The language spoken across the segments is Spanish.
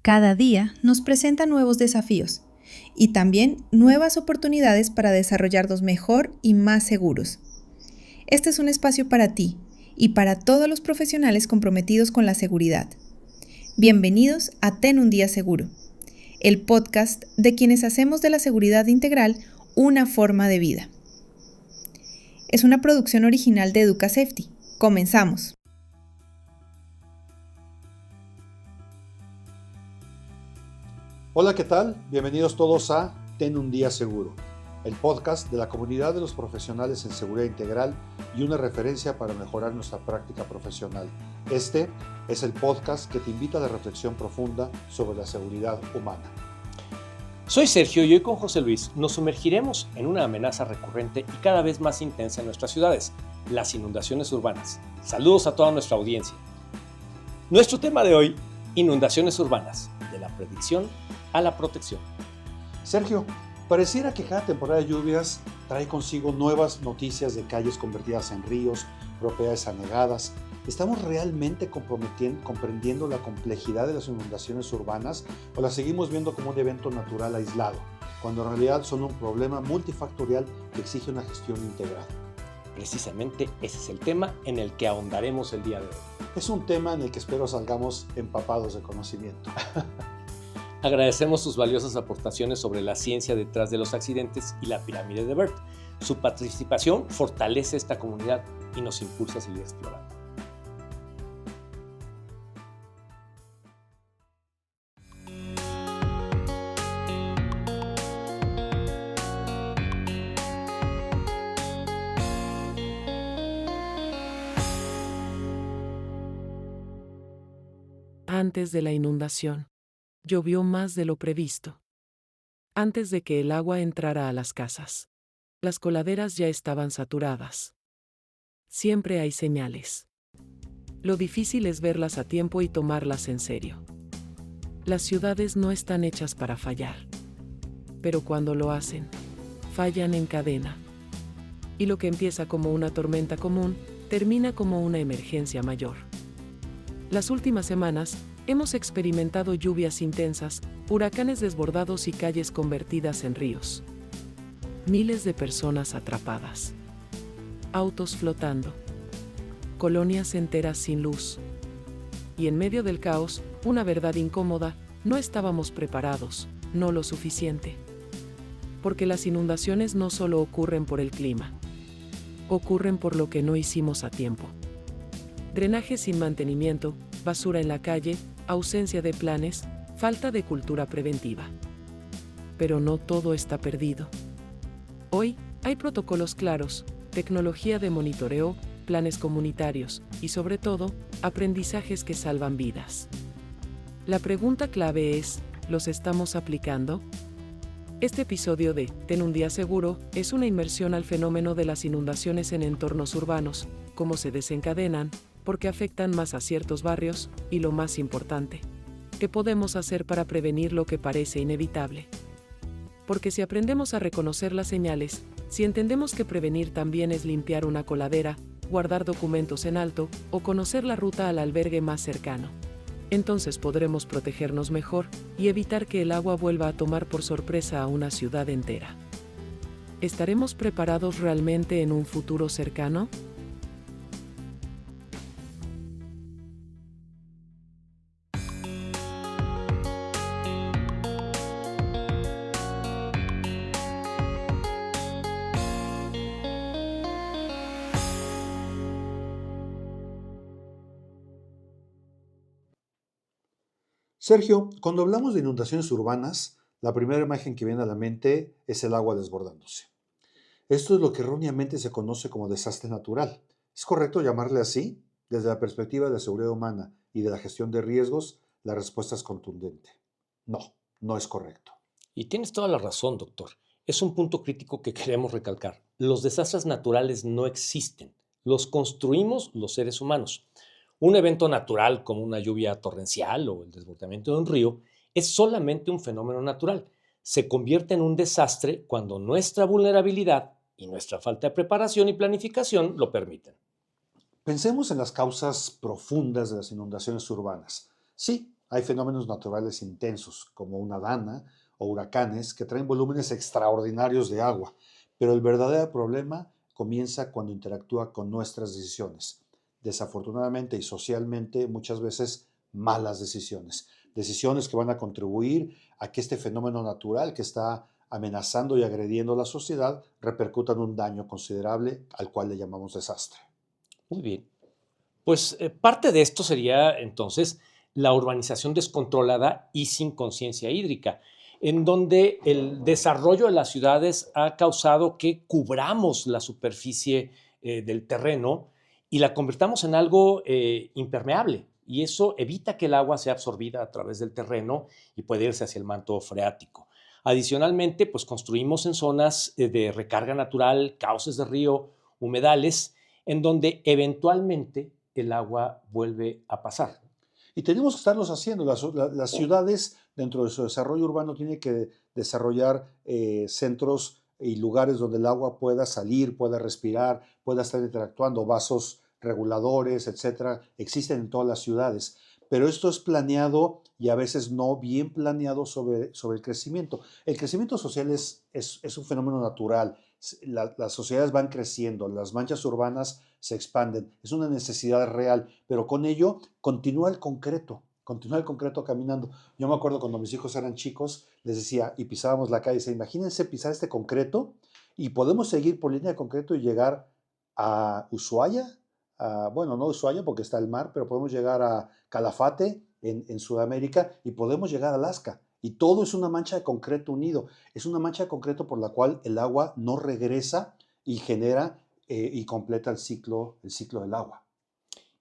Cada día nos presenta nuevos desafíos y también nuevas oportunidades para desarrollarnos mejor y más seguros. Este es un espacio para ti y para todos los profesionales comprometidos con la seguridad. Bienvenidos a Ten un Día Seguro, el podcast de quienes hacemos de la seguridad integral una forma de vida. Es una producción original de Educa Safety. Comenzamos. Hola, ¿qué tal? Bienvenidos todos a Ten un Día Seguro, el podcast de la comunidad de los profesionales en seguridad integral y una referencia para mejorar nuestra práctica profesional. Este es el podcast que te invita a la reflexión profunda sobre la seguridad humana. Soy Sergio y hoy con José Luis nos sumergiremos en una amenaza recurrente y cada vez más intensa en nuestras ciudades, las inundaciones urbanas. Saludos a toda nuestra audiencia. Nuestro tema de hoy, inundaciones urbanas, de la predicción a la protección. Sergio, pareciera que cada temporada de lluvias trae consigo nuevas noticias de calles convertidas en ríos, propiedades anegadas. ¿Estamos realmente comprendiendo la complejidad de las inundaciones urbanas o las seguimos viendo como un evento natural aislado, cuando en realidad son un problema multifactorial que exige una gestión integral? Precisamente ese es el tema en el que ahondaremos el día de hoy. Es un tema en el que espero salgamos empapados de conocimiento. Agradecemos sus valiosas aportaciones sobre la ciencia detrás de los accidentes y la pirámide de Bert. Su participación fortalece esta comunidad y nos impulsa a seguir explorando. Antes de la inundación, llovió más de lo previsto. Antes de que el agua entrara a las casas, las coladeras ya estaban saturadas. Siempre hay señales. Lo difícil es verlas a tiempo y tomarlas en serio. Las ciudades no están hechas para fallar. Pero cuando lo hacen, fallan en cadena. Y lo que empieza como una tormenta común, termina como una emergencia mayor. Las últimas semanas, hemos experimentado lluvias intensas, huracanes desbordados y calles convertidas en ríos. Miles de personas atrapadas. Autos flotando. Colonias enteras sin luz. Y en medio del caos, una verdad incómoda, no estábamos preparados, no lo suficiente. Porque las inundaciones no solo ocurren por el clima. Ocurren por lo que no hicimos a tiempo. Drenaje sin mantenimiento, basura en la calle, ausencia de planes, falta de cultura preventiva. Pero no todo está perdido. Hoy, hay protocolos claros, tecnología de monitoreo, planes comunitarios y, sobre todo, aprendizajes que salvan vidas. La pregunta clave es, ¿los estamos aplicando? Este episodio de Ten un Día Seguro es una inmersión al fenómeno de las inundaciones en entornos urbanos, cómo se desencadenan, por qué afectan más a ciertos barrios, y lo más importante, ¿qué podemos hacer para prevenir lo que parece inevitable? Porque si aprendemos a reconocer las señales, si entendemos que prevenir también es limpiar una coladera, guardar documentos en alto, o conocer la ruta al albergue más cercano, entonces podremos protegernos mejor y evitar que el agua vuelva a tomar por sorpresa a una ciudad entera. ¿Estaremos preparados realmente en un futuro cercano? Sergio, cuando hablamos de inundaciones urbanas, la primera imagen que viene a la mente es el agua desbordándose. Esto es lo que erróneamente se conoce como desastre natural. ¿Es correcto llamarle así? Desde la perspectiva de la seguridad humana y de la gestión de riesgos, la respuesta es contundente. No, no es correcto. Y tienes toda la razón, doctor. Es un punto crítico que queremos recalcar. Los desastres naturales no existen. Los construimos los seres humanos. Un evento natural como una lluvia torrencial o el desbordamiento de un río es solamente un fenómeno natural. Se convierte en un desastre cuando nuestra vulnerabilidad y nuestra falta de preparación y planificación lo permiten. Pensemos en las causas profundas de las inundaciones urbanas. Sí, Hay fenómenos naturales intensos, como una dana o huracanes, que traen volúmenes extraordinarios de agua, pero el verdadero problema comienza cuando interactúa con nuestras decisiones. Desafortunadamente y socialmente, muchas veces malas decisiones. Decisiones que van a contribuir a que este fenómeno natural que está amenazando y agrediendo a la sociedad repercuta en un daño considerable al cual le llamamos desastre. Muy bien. Pues parte de esto sería entonces la urbanización descontrolada y sin conciencia hídrica, en donde el desarrollo de las ciudades ha causado que cubramos la superficie del terreno y la convirtamos en algo impermeable. Y eso evita que el agua sea absorbida a través del terreno y puede irse hacia el manto freático. Adicionalmente, pues construimos en zonas de recarga natural, cauces de río, humedales, en donde eventualmente el agua vuelve a pasar. Y tenemos que estarlos haciendo. Las ciudades, dentro de su desarrollo urbano, tienen que desarrollar centros y lugares donde el agua pueda salir, pueda respirar, pueda estar interactuando, vasos reguladores, etcétera. Existen en todas las ciudades. Pero esto es planeado y a veces no bien planeado sobre el crecimiento. El crecimiento social es un fenómeno natural. Las sociedades van creciendo, las manchas urbanas se expanden, es una necesidad real, pero con ello continúa el concreto caminando. Yo me acuerdo cuando mis hijos eran chicos, les decía, y pisábamos la calle, decía, imagínense pisar este concreto y podemos seguir por línea de concreto y llegar a Ushuaia, bueno, no Ushuaia porque está el mar, pero podemos llegar a Calafate en Sudamérica y podemos llegar a Alaska. Y todo es una mancha de concreto unido. Es una mancha de concreto por la cual el agua no regresa y genera y completa el ciclo del agua.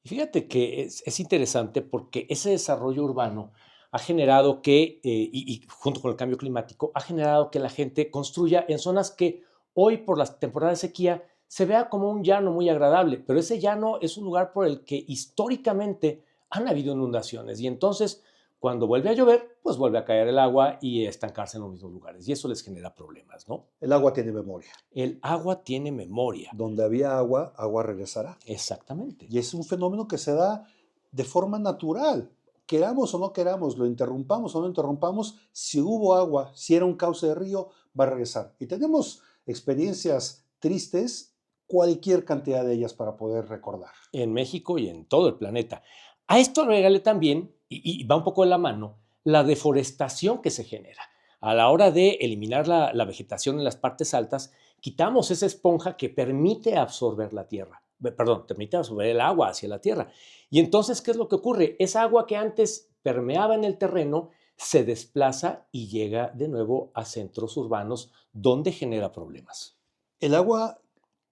Y fíjate que es interesante porque ese desarrollo urbano ha generado que, y junto con el cambio climático, ha generado que la gente construya en zonas que hoy por las temporadas de sequía se vea como un llano muy agradable, pero ese llano es un lugar por el que históricamente han habido inundaciones y entonces cuando vuelve a llover, pues vuelve a caer el agua y estancarse en los mismos lugares y eso les genera problemas, ¿no? El agua tiene memoria. El agua tiene memoria. Donde había agua, agua regresará. Exactamente. Y es un fenómeno que se da de forma natural. Queramos o no queramos, lo interrumpamos o no interrumpamos, si hubo agua, si era un cauce de río, va a regresar. Y tenemos experiencias tristes, cualquier cantidad de ellas para poder recordar. En México y en todo el planeta. A esto agregarle también, y va un poco de la mano, la deforestación que se genera. A la hora de eliminar la vegetación en las partes altas, quitamos esa esponja que permite absorber la tierra, perdón, permite absorber el agua hacia la tierra. Y entonces, ¿qué es lo que ocurre? Esa agua que antes permeaba en el terreno se desplaza y llega de nuevo a centros urbanos donde genera problemas. El agua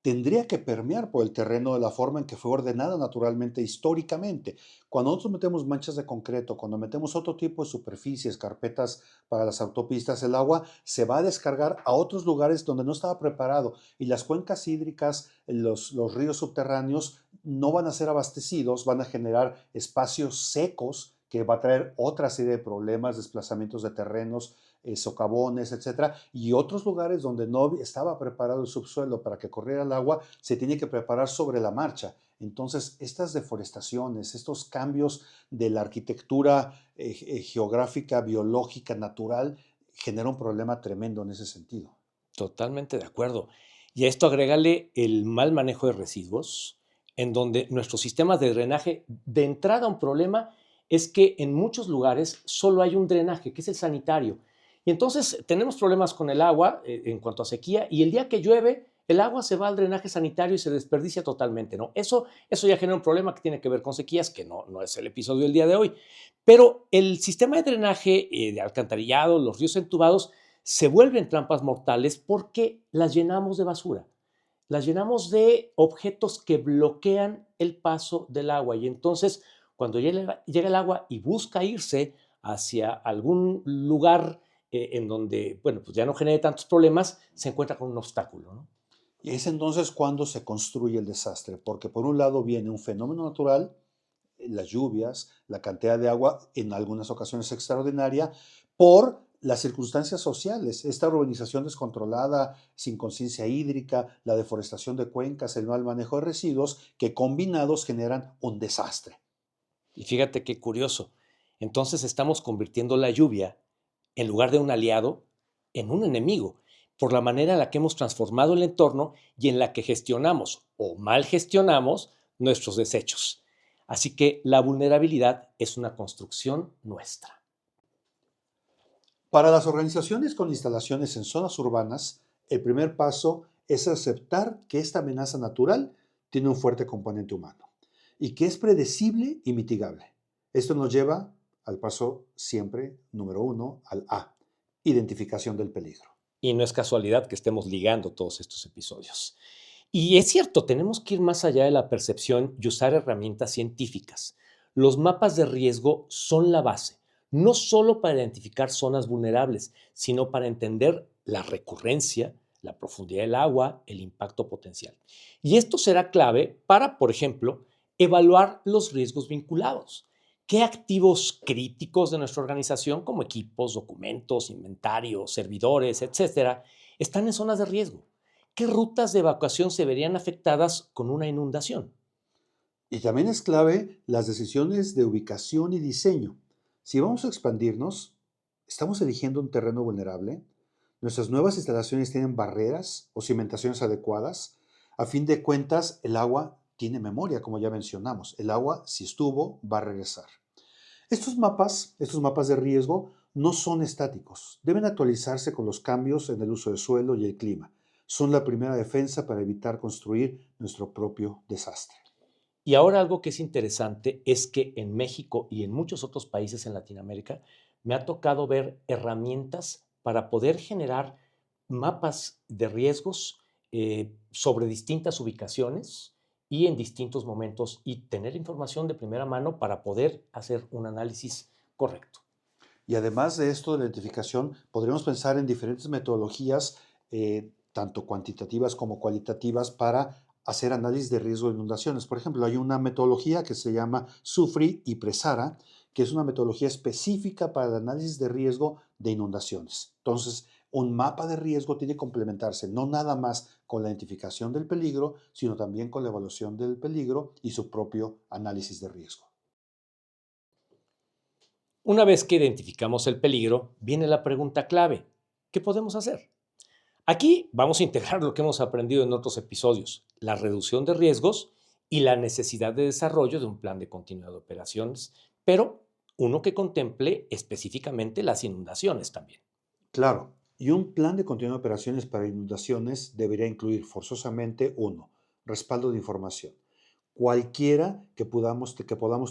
tendría que permear por el terreno de la forma en que fue ordenada naturalmente, históricamente. Cuando nosotros metemos manchas de concreto, cuando metemos otro tipo de superficies, carpetas para las autopistas, el agua se va a descargar a otros lugares donde no estaba preparado y las cuencas hídricas, los ríos subterráneos no van a ser abastecidos, van a generar espacios secos que va a traer otra serie de problemas, desplazamientos de terrenos, socavones, etcétera, y otros lugares donde no estaba preparado el subsuelo para que corriera el agua, se tiene que preparar sobre la marcha. Entonces, estas deforestaciones, estos cambios de la arquitectura geográfica, biológica, natural, genera un problema tremendo en ese sentido. Totalmente de acuerdo. Y a esto agrégale el mal manejo de residuos, en donde nuestros sistemas de drenaje, de entrada un problema es que en muchos lugares solo hay un drenaje, que es el sanitario. Y entonces tenemos problemas con el agua en cuanto a sequía y el día que llueve, el agua se va al drenaje sanitario y se desperdicia totalmente, ¿no? Eso ya genera un problema que tiene que ver con sequías, que no es el episodio del día de hoy. Pero el sistema de drenaje de alcantarillado, los ríos entubados, se vuelven trampas mortales porque las llenamos de basura. Las llenamos de objetos que bloquean el paso del agua y entonces cuando llega el agua y busca irse hacia algún lugar en donde, bueno, pues ya no genere tantos problemas, se encuentra con un obstáculo, ¿no? Y es entonces cuando se construye el desastre, porque por un lado viene un fenómeno natural, las lluvias, la cantidad de agua, en algunas ocasiones extraordinaria, por las circunstancias sociales, esta urbanización descontrolada, sin conciencia hídrica, la deforestación de cuencas, el mal manejo de residuos, que combinados generan un desastre. Y fíjate qué curioso. Entonces estamos convirtiendo la lluvia, en lugar de un aliado, en un enemigo, por la manera en la que hemos transformado el entorno y en la que gestionamos o mal gestionamos nuestros desechos. Así que la vulnerabilidad es una construcción nuestra. Para las organizaciones con instalaciones en zonas urbanas, el primer paso es aceptar que esta amenaza natural tiene un fuerte componente humano y que es predecible y mitigable. Esto nos lleva al paso siempre número 1, al A, identificación del peligro. Y no es casualidad que estemos ligando todos estos episodios. Y es cierto, tenemos que ir más allá de la percepción y usar herramientas científicas. Los mapas de riesgo son la base, no solo para identificar zonas vulnerables, sino para entender la recurrencia, la profundidad del agua, el impacto potencial. Y esto será clave para, por ejemplo, evaluar los riesgos vinculados. ¿Qué activos críticos de nuestra organización, como equipos, documentos, inventarios, servidores, etcétera, están en zonas de riesgo? ¿Qué rutas de evacuación se verían afectadas con una inundación? Y también es clave las decisiones de ubicación y diseño. Si vamos a expandirnos, ¿estamos eligiendo un terreno vulnerable? ¿Nuestras nuevas instalaciones tienen barreras o cimentaciones adecuadas? A fin de cuentas, el agua tiene memoria, como ya mencionamos. El agua, si estuvo, va a regresar. Estos mapas de riesgo no son estáticos. Deben actualizarse con los cambios en el uso del suelo y el clima. Son la primera defensa para evitar construir nuestro propio desastre. Y ahora algo que es interesante es que en México y en muchos otros países en Latinoamérica me ha tocado ver herramientas para poder generar mapas de riesgos sobre distintas ubicaciones y en distintos momentos y tener información de primera mano para poder hacer un análisis correcto. Y además de esto de la identificación, podríamos pensar en diferentes metodologías, tanto cuantitativas como cualitativas, para hacer análisis de riesgo de inundaciones. Por ejemplo, hay una metodología que se llama SUFRI y PRESARA, que es una metodología específica para el análisis de riesgo de inundaciones. Entonces, un mapa de riesgo tiene que complementarse no nada más con la identificación del peligro, sino también con la evaluación del peligro y su propio análisis de riesgo. Una vez que identificamos el peligro, viene la pregunta clave: ¿qué podemos hacer? Aquí vamos a integrar lo que hemos aprendido en otros episodios, la reducción de riesgos y la necesidad de desarrollo de un plan de continuidad de operaciones, pero uno que contemple específicamente las inundaciones también. Claro, y un plan de continuidad de operaciones para inundaciones debería incluir forzosamente uno, respaldo de información, cualquiera que podamos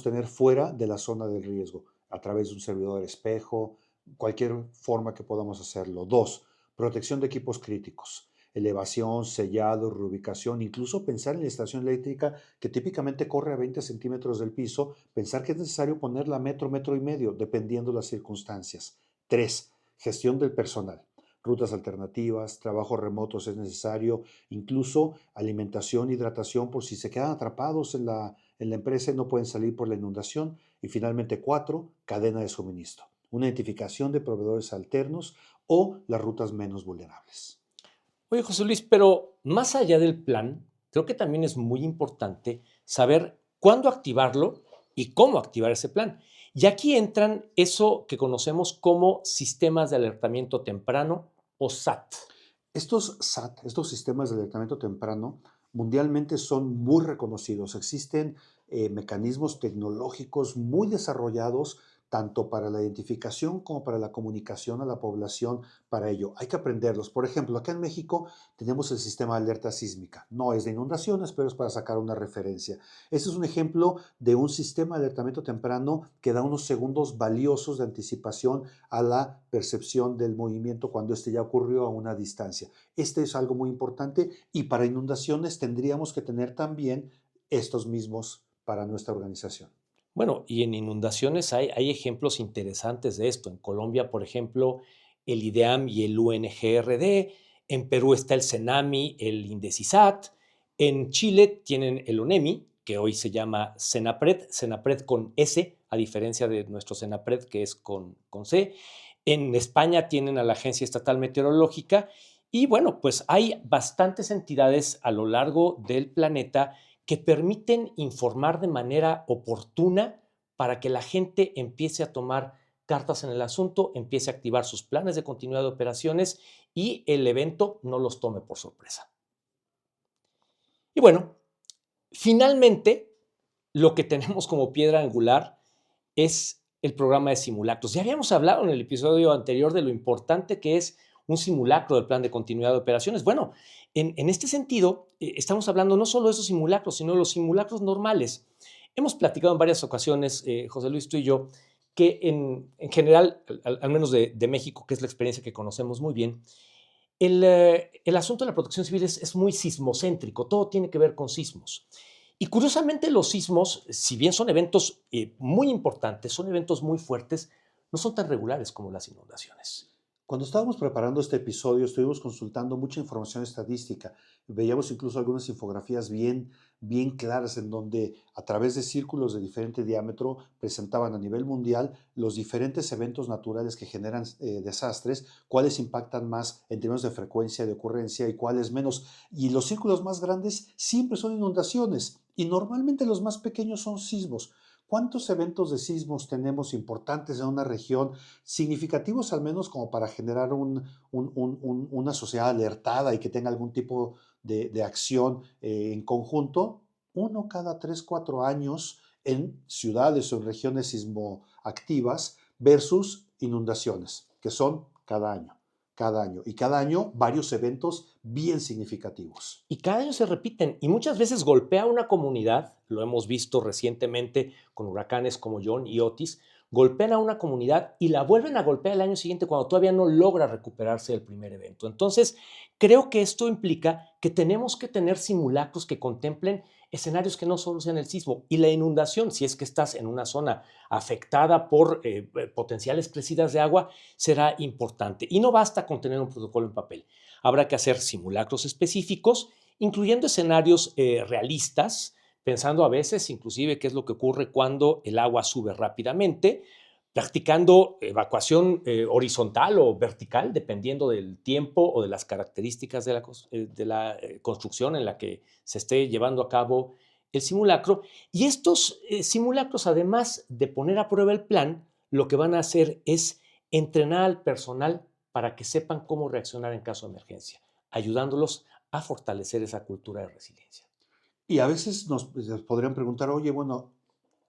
tener fuera de la zona del riesgo, a través de un servidor espejo, cualquier forma que podamos hacerlo. Dos, protección de equipos críticos, elevación, sellado, reubicación, incluso pensar en la estación eléctrica que típicamente corre a 20 centímetros del piso, pensar que es necesario ponerla a metro, metro y medio, dependiendo las circunstancias. Tres, gestión del personal. Rutas alternativas, trabajos remotos es necesario, incluso alimentación, hidratación por si se quedan atrapados en la empresa y no pueden salir por la inundación. Y finalmente, cuatro, cadena de suministro. Una identificación de proveedores alternos o las rutas menos vulnerables. Oye, José Luis, pero más allá del plan, creo que también es muy importante saber cuándo activarlo y cómo activar ese plan. Y aquí entran eso que conocemos como sistemas de alertamiento temprano o SAT. Estos SAT, estos sistemas de alertamiento temprano, mundialmente son muy reconocidos. Existen mecanismos tecnológicos muy desarrollados tanto para la identificación como para la comunicación a la población para ello. Hay que aprenderlos. Por ejemplo, acá en México tenemos el sistema de alerta sísmica. No es de inundaciones, pero es para sacar una referencia. Este es un ejemplo de un sistema de alertamiento temprano que da unos segundos valiosos de anticipación a la percepción del movimiento cuando este ya ocurrió a una distancia. Este es algo muy importante y para inundaciones tendríamos que tener también estos mismos para nuestra organización. Bueno, y en inundaciones hay ejemplos interesantes de esto. En Colombia, por ejemplo, el IDEAM y el UNGRD. En Perú está el CENAMI, el INDECISAT. En Chile tienen el ONEMI, que hoy se llama CENAPRED, CENAPRED con S, a diferencia de nuestro CENAPRED, que es con C. En España tienen a la Agencia Estatal Meteorológica. Y bueno, pues hay bastantes entidades a lo largo del planeta que permiten informar de manera oportuna para que la gente empiece a tomar cartas en el asunto, empiece a activar sus planes de continuidad de operaciones y el evento no los tome por sorpresa. Y bueno, finalmente, lo que tenemos como piedra angular es el programa de simulacros. Ya habíamos hablado en el episodio anterior de lo importante que es un simulacro del plan de continuidad de operaciones. Bueno, en este sentido, estamos hablando no solo de esos simulacros, sino de los simulacros normales. Hemos platicado en varias ocasiones, José Luis, tú y yo, que en general, al menos de México, que es la experiencia que conocemos muy bien, el asunto de la protección civil es muy sismocéntrico, todo tiene que ver con sismos. Y curiosamente los sismos, si bien son eventos muy importantes, son eventos muy fuertes, no son tan regulares como las inundaciones. Cuando estábamos preparando este episodio, estuvimos consultando mucha información estadística. Veíamos incluso algunas infografías bien claras en donde a través de círculos de diferente diámetro presentaban a nivel mundial los diferentes eventos naturales que generan desastres, cuáles impactan más en términos de frecuencia de ocurrencia y cuáles menos. Y los círculos más grandes siempre son inundaciones y normalmente los más pequeños son sismos. ¿Cuántos eventos de sismos tenemos importantes en una región, significativos al menos como para generar una sociedad alertada y que tenga algún tipo de acción en conjunto? Uno cada 3, 4 años en ciudades o en regiones sismoactivas versus inundaciones, que son cada año. Y cada año varios eventos bien significativos. Y cada año se repiten y muchas veces golpea una comunidad, lo hemos visto recientemente con huracanes como John y Otis, golpean a una comunidad y la vuelven a golpear el año siguiente cuando todavía no logra recuperarse del primer evento. Entonces, creo que esto implica que tenemos que tener simulacros que contemplen escenarios que no solo sean el sismo y la inundación, si es que estás en una zona afectada por potenciales crecidas de agua, será importante. Y no basta con tener un protocolo en papel. Habrá que hacer simulacros específicos, incluyendo escenarios realistas, pensando a veces inclusive qué es lo que ocurre cuando el agua sube rápidamente, practicando evacuación horizontal o vertical, dependiendo del tiempo o de las características de la construcción en la que se esté llevando a cabo el simulacro. Y estos simulacros, además de poner a prueba el plan, lo que van a hacer es entrenar al personal para que sepan cómo reaccionar en caso de emergencia, ayudándolos a fortalecer esa cultura de resiliencia. Y a veces nos podrían preguntar, oye, bueno,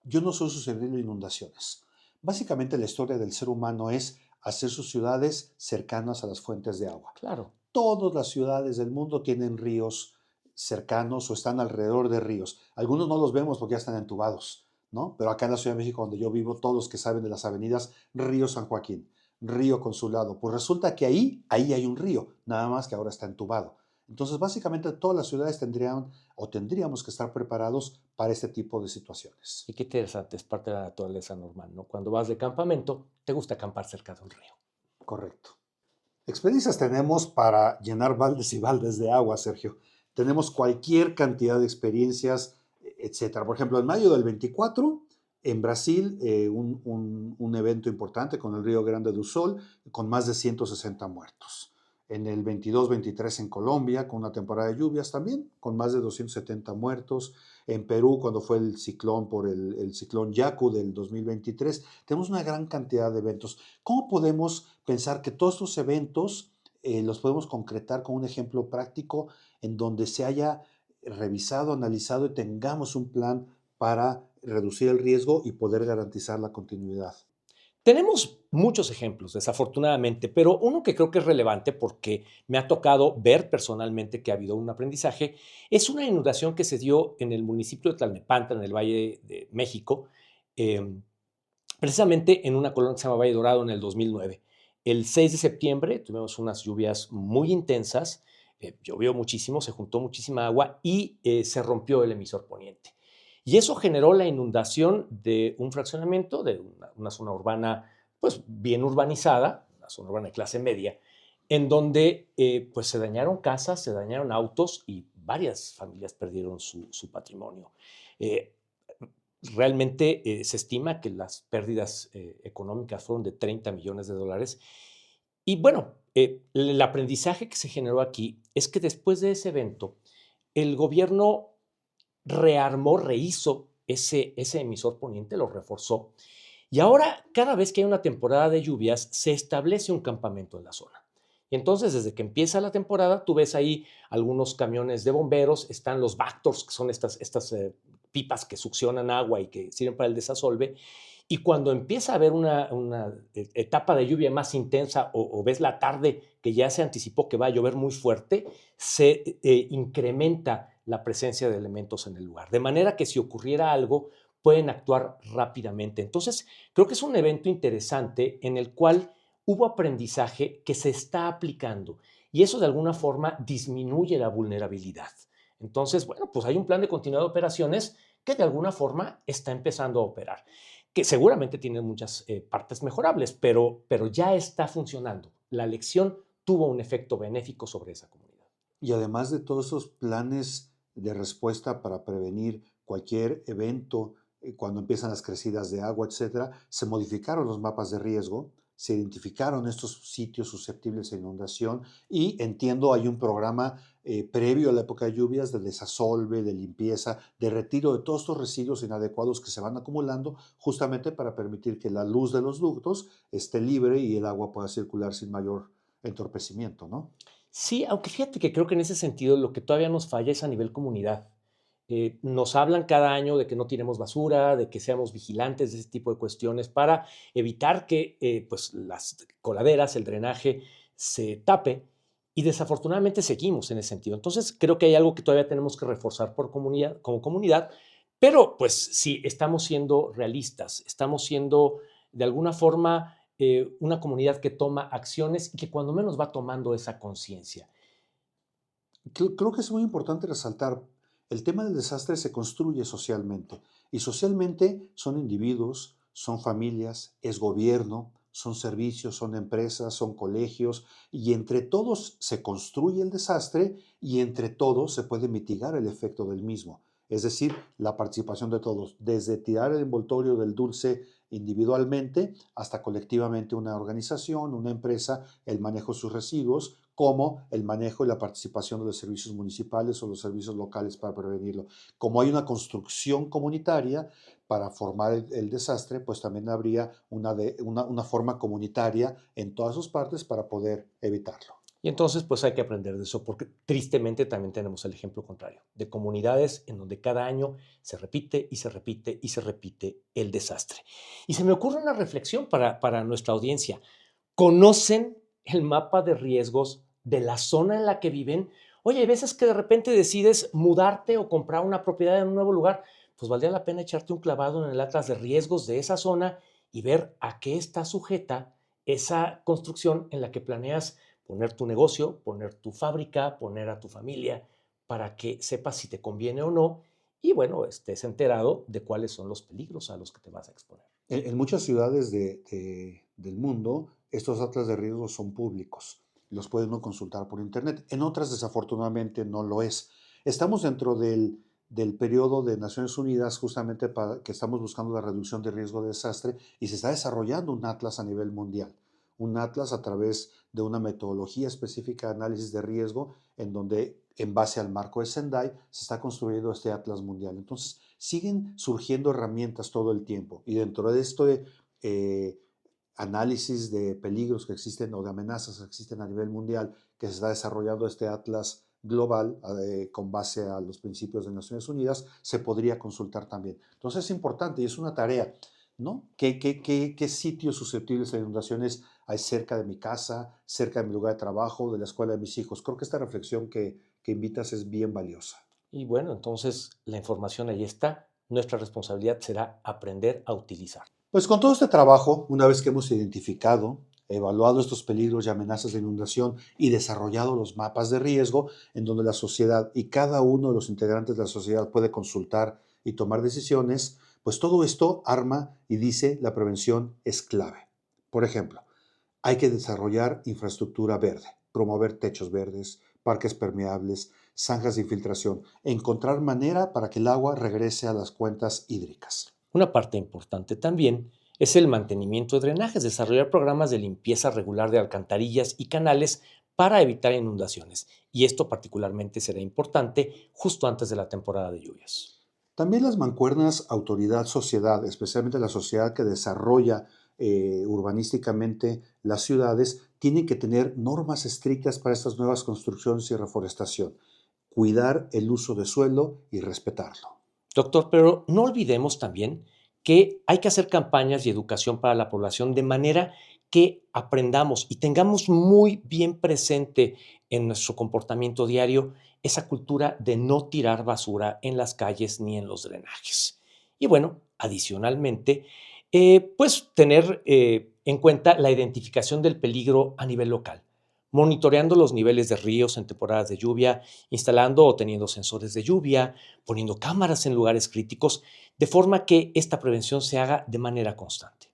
yo no soy susceptible de inundaciones. Básicamente la historia del ser humano es hacer sus ciudades cercanas a las fuentes de agua. Claro. Todas las ciudades del mundo tienen ríos cercanos o están alrededor de ríos. Algunos no los vemos porque ya están entubados, ¿no? Pero acá en la Ciudad de México, donde yo vivo, todos los que saben de las avenidas, Río San Joaquín, Río Consulado, pues resulta que ahí hay un río, nada más que ahora está entubado. Entonces, básicamente todas las ciudades tendríamos que estar preparados para este tipo de situaciones. Y qué interesante, es parte de la naturaleza normal, ¿no? Cuando vas de campamento, te gusta acampar cerca de un río. Correcto. Experiencias tenemos para llenar baldes y baldes de agua, Sergio. Tenemos cualquier cantidad de experiencias, etcétera. Por ejemplo, en mayo del 24, en Brasil, un evento importante con el Río Grande do Sul, con más de 160 muertos. En el 22-23 en Colombia, con una temporada de lluvias también, con más de 270 muertos. En Perú, cuando fue el ciclón por el ciclón Yaku del 2023, tenemos una gran cantidad de eventos. ¿Cómo podemos pensar que todos estos eventos los podemos concretar con un ejemplo práctico en donde se haya revisado, analizado y tengamos un plan para reducir el riesgo y poder garantizar la continuidad? Tenemos muchos ejemplos, desafortunadamente, pero uno que creo que es relevante porque me ha tocado ver personalmente que ha habido un aprendizaje, es una inundación que se dio en el municipio de Tlalnepantla, en el Valle de México, eh, precisamente en una colonia que se llama Valle Dorado en el 2009. El 6 de septiembre tuvimos unas lluvias muy intensas, llovió muchísimo, se juntó muchísima agua y se rompió el emisor poniente. Y eso generó la inundación de un fraccionamiento, de una zona urbana pues bien urbanizada, una zona urbana de clase media, en donde pues se dañaron casas, se dañaron autos y varias familias perdieron su patrimonio. Eh, Realmente se estima que las pérdidas económicas fueron de 30 millones de dólares. Y bueno, el aprendizaje que se generó aquí es que después de ese evento, el gobierno rearmó, rehizo ese emisor poniente, lo reforzó. Y ahora, cada vez que hay una temporada de lluvias, se establece un campamento en la zona. Y entonces, desde que empieza la temporada, tú ves ahí algunos camiones de bomberos, están los Vactors, que son estas pipas que succionan agua y que sirven para el desasolve. Y cuando empieza a haber una etapa de lluvia más intensa o ves la tarde que ya se anticipó que va a llover muy fuerte, se incrementa la presencia de elementos en el lugar. De manera que si ocurriera algo, pueden actuar rápidamente. Entonces, creo que es un evento interesante en el cual hubo aprendizaje que se está aplicando y eso de alguna forma disminuye la vulnerabilidad. Entonces, bueno, pues hay un plan de continuidad de operaciones que de alguna forma está empezando a operar, que seguramente tiene muchas partes mejorables, pero ya está funcionando. La lección tuvo un efecto benéfico sobre esa comunidad. Y además de todos esos planes de respuesta para prevenir cualquier evento, cuando empiezan las crecidas de agua, etcétera, se modificaron los mapas de riesgo, se identificaron estos sitios susceptibles a inundación y entiendo hay un programa previo a la época de lluvias de desasolve, de limpieza, de retiro de todos estos residuos inadecuados que se van acumulando justamente para permitir que la luz de los ductos esté libre y el agua pueda circular sin mayor entorpecimiento, ¿no? Sí, aunque fíjate que creo que en ese sentido lo que todavía nos falla es a nivel comunidad. Nos hablan cada año de que no tiremos basura, de que seamos vigilantes de ese tipo de cuestiones para evitar que pues las coladeras, el drenaje se tape y desafortunadamente seguimos en ese sentido. Entonces creo que hay algo que todavía tenemos que reforzar por comunidad, como comunidad, pero pues sí, estamos siendo realistas, estamos siendo de alguna forma una comunidad que toma acciones y que cuando menos va tomando esa conciencia. Creo que es muy importante resaltar, el tema del desastre se construye socialmente y socialmente son individuos, son familias, es gobierno, son servicios, son empresas, son colegios y entre todos se construye el desastre y entre todos se puede mitigar el efecto del mismo. Es decir, la participación de todos, desde tirar el envoltorio del dulce individualmente hasta colectivamente una organización, una empresa, el manejo de sus residuos, como el manejo y la participación de los servicios municipales o los servicios locales para prevenirlo. Como hay una construcción comunitaria para formar el desastre, pues también habría una forma comunitaria en todas sus partes para poder evitarlo. Y entonces, pues hay que aprender de eso, porque tristemente también tenemos el ejemplo contrario, de comunidades en donde cada año se repite y se repite y se repite el desastre. Y se me ocurre una reflexión para nuestra audiencia. ¿Conocen el mapa de riesgos de la zona en la que viven? Oye, hay veces que de repente decides mudarte o comprar una propiedad en un nuevo lugar, pues valdría la pena echarte un clavado en el atlas de riesgos de esa zona y ver a qué está sujeta esa construcción en la que planeas poner tu negocio, poner tu fábrica, poner a tu familia, para que sepas si te conviene o no y bueno, estés enterado de cuáles son los peligros a los que te vas a exponer. En muchas ciudades del mundo, estos atlas de riesgos son públicos. Los puede uno consultar por internet. En otras, desafortunadamente, no lo es. Estamos dentro del periodo de Naciones Unidas justamente para que estamos buscando la reducción de riesgo de desastre y se está desarrollando un atlas a nivel mundial. Un atlas a través de una metodología específica de análisis de riesgo en donde, en base al marco de Sendai, se está construyendo este atlas mundial. Entonces, siguen surgiendo herramientas todo el tiempo y dentro de esto análisis de peligros que existen o de amenazas que existen a nivel mundial que se está desarrollando este atlas global con base a los principios de Naciones Unidas, se podría consultar también. Entonces es importante y es una tarea, ¿no? ¿Qué sitios susceptibles a inundaciones hay cerca de mi casa, cerca de mi lugar de trabajo, de la escuela de mis hijos? Creo que esta reflexión que invitas es bien valiosa. Y bueno, entonces la información ahí está. Nuestra responsabilidad será aprender a utilizar. Pues con todo este trabajo, una vez que hemos identificado, evaluado estos peligros y amenazas de inundación y desarrollado los mapas de riesgo en donde la sociedad y cada uno de los integrantes de la sociedad puede consultar y tomar decisiones, pues todo esto arma y dice la prevención es clave. Por ejemplo, hay que desarrollar infraestructura verde, promover techos verdes, parques permeables, zanjas de infiltración, encontrar manera para que el agua regrese a las cuencas hídricas. Una parte importante también es el mantenimiento de drenajes, desarrollar programas de limpieza regular de alcantarillas y canales para evitar inundaciones. Y esto particularmente será importante justo antes de la temporada de lluvias. También las mancuernas autoridad-sociedad, especialmente la sociedad que desarrolla urbanísticamente las ciudades, tienen que tener normas estrictas para estas nuevas construcciones y reforestación. Cuidar el uso de suelo y respetarlo. Doctor, pero no olvidemos también que hay que hacer campañas y educación para la población de manera que aprendamos y tengamos muy bien presente en nuestro comportamiento diario esa cultura de no tirar basura en las calles ni en los drenajes. Y bueno, adicionalmente, pues tener en cuenta la identificación del peligro a nivel local, monitoreando los niveles de ríos en temporadas de lluvia, instalando o teniendo sensores de lluvia, poniendo cámaras en lugares críticos, de forma que esta prevención se haga de manera constante.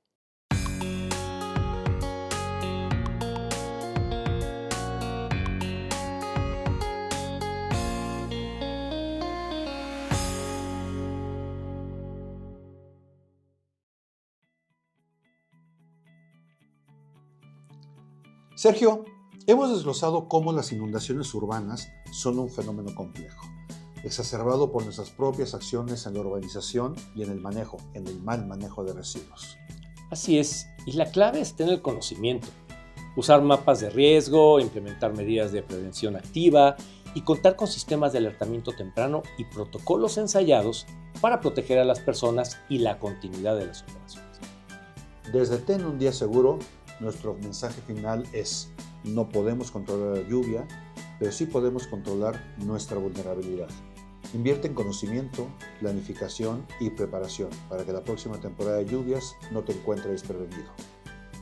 Sergio, hemos desglosado cómo las inundaciones urbanas son un fenómeno complejo, exacerbado por nuestras propias acciones en la urbanización y en el manejo, en el mal manejo de residuos. Así es, y la clave está en el conocimiento. Usar mapas de riesgo, implementar medidas de prevención activa y contar con sistemas de alertamiento temprano y protocolos ensayados para proteger a las personas y la continuidad de las operaciones. Desde Ten un Día Seguro, nuestro mensaje final es: no podemos controlar la lluvia, pero sí podemos controlar nuestra vulnerabilidad. Invierte en conocimiento, planificación y preparación para que la próxima temporada de lluvias no te encuentre desprevenido.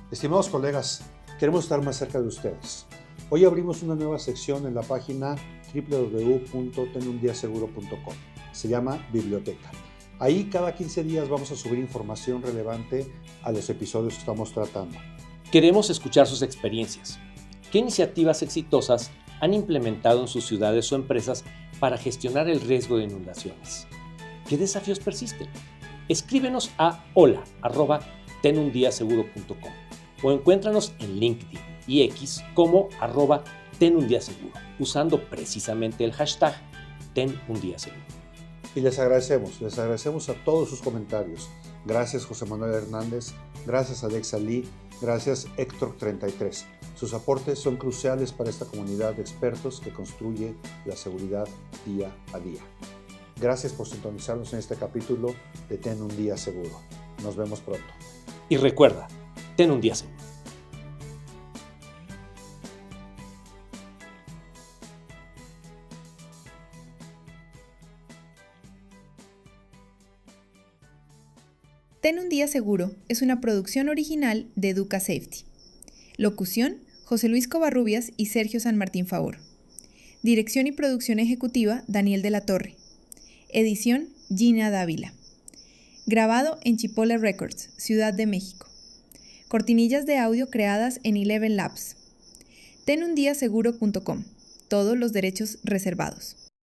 Estimados colegas, queremos estar más cerca de ustedes. Hoy abrimos una nueva sección en la página www.tenundiaseguro.com. Se llama Biblioteca. Ahí cada 15 días vamos a subir información relevante a los episodios que estamos tratando. Queremos escuchar sus experiencias. ¿Qué iniciativas exitosas han implementado en sus ciudades o empresas para gestionar el riesgo de inundaciones? ¿Qué desafíos persisten? Escríbenos a hola@tenundiaseguro.com o encuéntranos en LinkedIn y X como @tenundiaseguro, usando precisamente el hashtag #tenundiaseguro. Y les agradecemos a todos sus comentarios. Gracias José Manuel Hernández, gracias Alexa Lee, gracias Héctor33. Sus aportes son cruciales para esta comunidad de expertos que construye la seguridad día a día. Gracias por sintonizarnos en este capítulo de Ten un Día Seguro. Nos vemos pronto. Y recuerda, ten un día seguro. Ten un Día Seguro es una producción original de Educa Safety. Locución: José Luis Covarrubias y Sergio San Martín Favor. Dirección y producción ejecutiva: Daniel de la Torre. Edición: Gina Dávila. Grabado en Chipotle Records, Ciudad de México. Cortinillas de audio creadas en Eleven Labs. Tenundiaseguro.com. Todos los derechos reservados.